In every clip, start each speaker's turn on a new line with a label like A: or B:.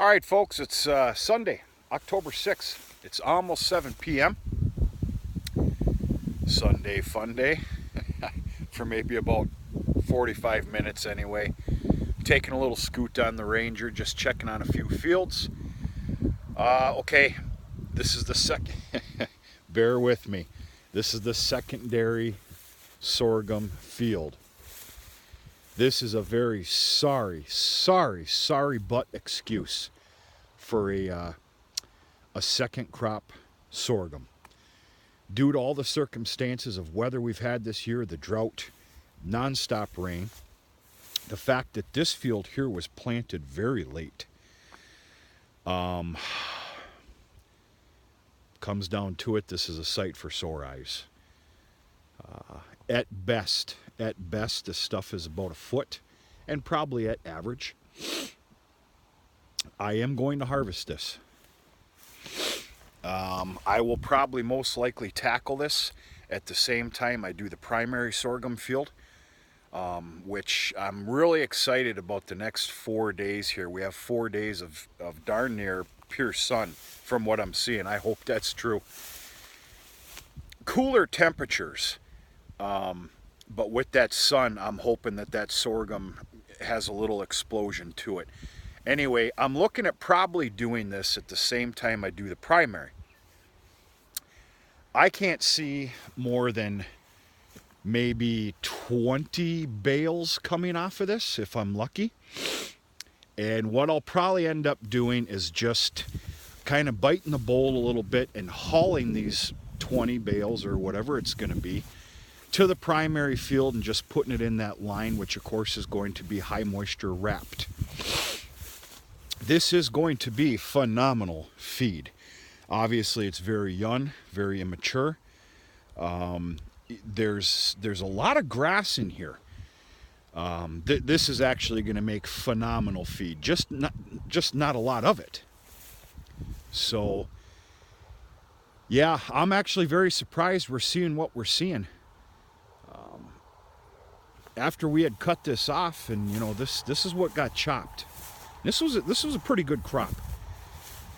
A: All right, folks, it's Sunday, October 6th. It's almost 7 p.m. Sunday fun day for maybe about 45 minutes anyway. Taking a little scoot on the Ranger, just checking on a few fields. Okay, this is the second, bear with me. This is the secondary sorghum field. This is a very sorry butt excuse for a second crop sorghum. Due to all the circumstances of weather we've had this year, the drought, non-stop rain, the fact that this field here was planted very late, comes down to it, this is a sight for sore eyes. At best, this stuff is about a foot, and probably at average. I am going to harvest this. I will probably most likely tackle this at the same time I do the primary sorghum field, which I'm really excited about the next 4 days here. We have 4 days of darn near pure sun from what I'm seeing. I hope that's true. Cooler temperatures. But with that sun, I'm hoping that sorghum has a little explosion to it. Anyway, I'm looking at probably doing this at the same time I do the primary. I can't see more than maybe 20 bales coming off of this if I'm lucky. And what I'll probably end up doing is just kind of biting the bowl a little bit and hauling these 20 bales or whatever it's going to be to the primary field and just putting it in that line, which of course is going to be high moisture wrapped. This is going to be phenomenal feed. Obviously it's very young, very immature. There's a lot of grass in here. This is actually going to make phenomenal feed, just not a lot of it. So yeah, I'm actually very surprised we're seeing what we're seeing. After we had cut this off, and you know, this is what got chopped. This was a pretty good crop.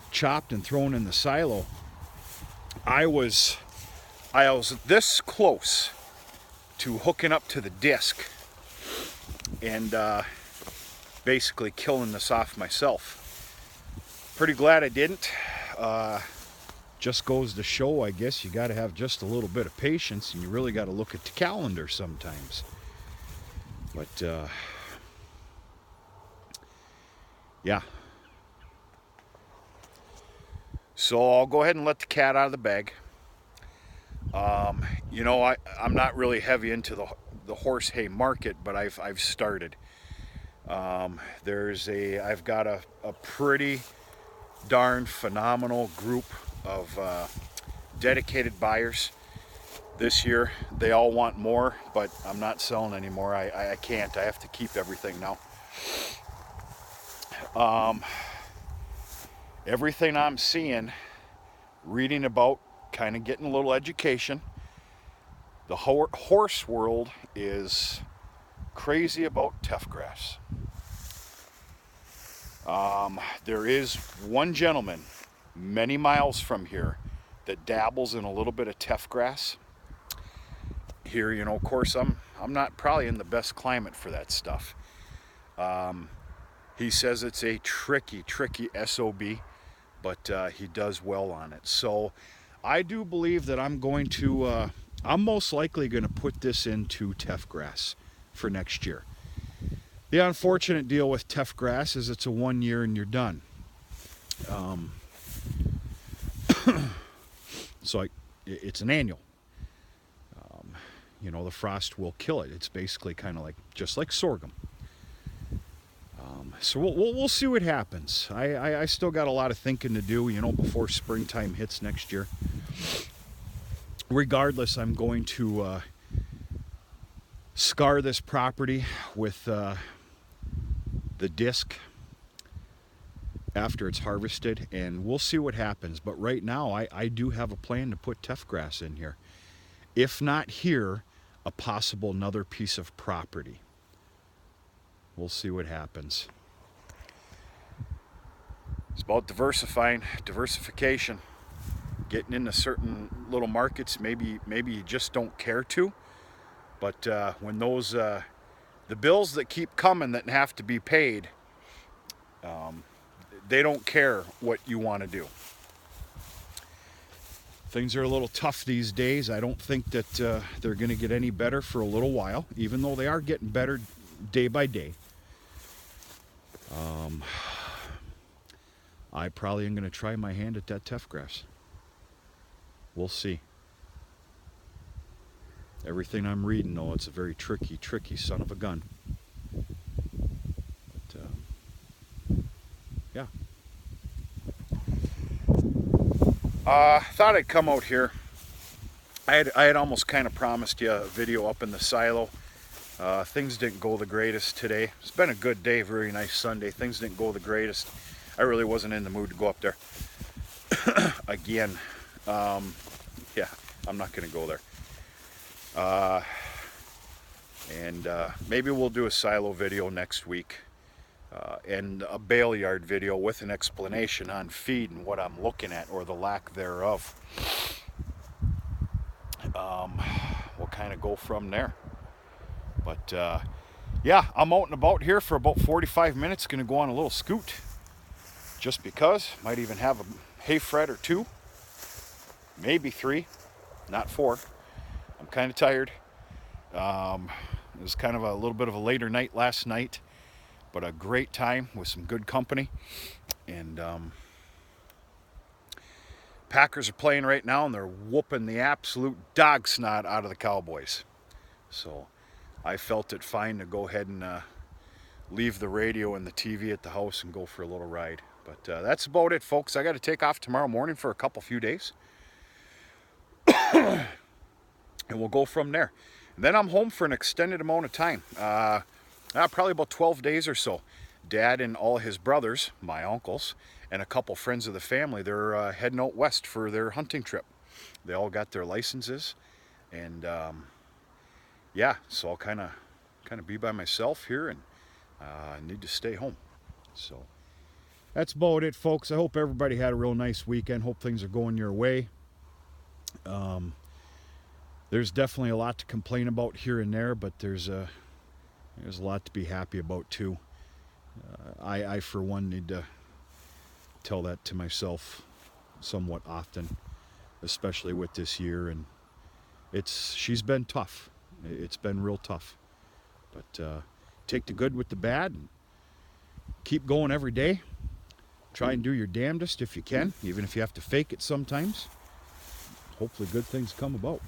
A: Chopped and thrown in the silo. I was this close to hooking up to the disc and basically killing this off myself. Pretty glad I didn't. Just goes to show, I guess, you got to have just a little bit of patience, and you really got to look at the calendar sometimes. But yeah. So I'll go ahead and let the cat out of the bag. You know, I'm not really heavy into the horse hay market, but I've started. I've got a pretty darn phenomenal group of dedicated buyers this year. They all want more, but I'm not selling anymore. I can't. I have to keep everything now. Everything I'm seeing, reading about, kind of getting a little education. The horse world is crazy about teff grass. There is one gentleman many miles from here that dabbles in a little bit of teff grass. Here, you know, of course, I'm not probably in the best climate for that stuff. He says it's a tricky SOB, but he does well on it. So I do believe that I'm most likely going to put this into teff grass for next year. The unfortunate deal with teff grass is it's a 1 year and you're done. So it's an annual. You know, the frost will kill it. It's basically kind of just like sorghum. So we'll see what happens. I still got a lot of thinking to do, you know, before springtime hits next year. Regardless, I'm going to scar this property with the disc after it's harvested, and we'll see what happens. But right now, I do have a plan to put teff grass in here. If not here, a possible another piece of property. We'll see what happens. It's about diversification, getting into certain little markets. Maybe you just don't care to, but when those the bills that keep coming that have to be paid, they don't care what you want to do. Things are a little tough these days. I don't think that they're going to get any better for a little while, even though they are getting better day by day. I probably am going to try my hand at that teff grass. We'll see. Everything I'm reading, though, it's a very tricky son of a gun. But, yeah. Thought I'd come out here. I had almost kind of promised you a video up in the silo. Things didn't go the greatest today. It's been a good day, very nice Sunday. Things didn't go the greatest. I really wasn't in the mood to go up there. Again, yeah, I'm not going to go there. Maybe we'll do a silo video next week. And a bale yard video with an explanation on feed and what I'm looking at, or the lack thereof. We'll kind of go from there. But yeah, I'm out and about here for about 45 minutes. Going to go on a little scoot, just because. Might even have a hay fret or two, maybe 3, not 4. I'm kind of tired. It was kind of a little bit of a later night last night, but a great time with some good company. And Packers are playing right now, and they're whooping the absolute dog snot out of the Cowboys. So I felt it fine to go ahead and leave the radio and the TV at the house and go for a little ride. But that's about it, folks. I got to take off tomorrow morning for a few days. And we'll go from there. And then I'm home for an extended amount of time. Probably about 12 days or so. Dad and all his brothers, my uncles, and a couple friends of the family, they're heading out west for their hunting trip. They all got their licenses. And yeah, so I'll kind of be by myself here, and I need to stay home. So that's about it, folks. I hope everybody had a real nice weekend. Hope things are going your way. There's definitely a lot to complain about here and there, but there's a lot to be happy about too. I for one need to tell that to myself somewhat often, especially with this year. And she's been tough. It's been real tough. But take the good with the bad and keep going every day. Try and do your damnedest if you can, even if you have to fake it sometimes. Hopefully good things come about.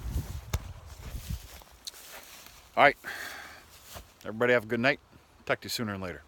A: All right. Everybody have a good night. Talk to you sooner and later.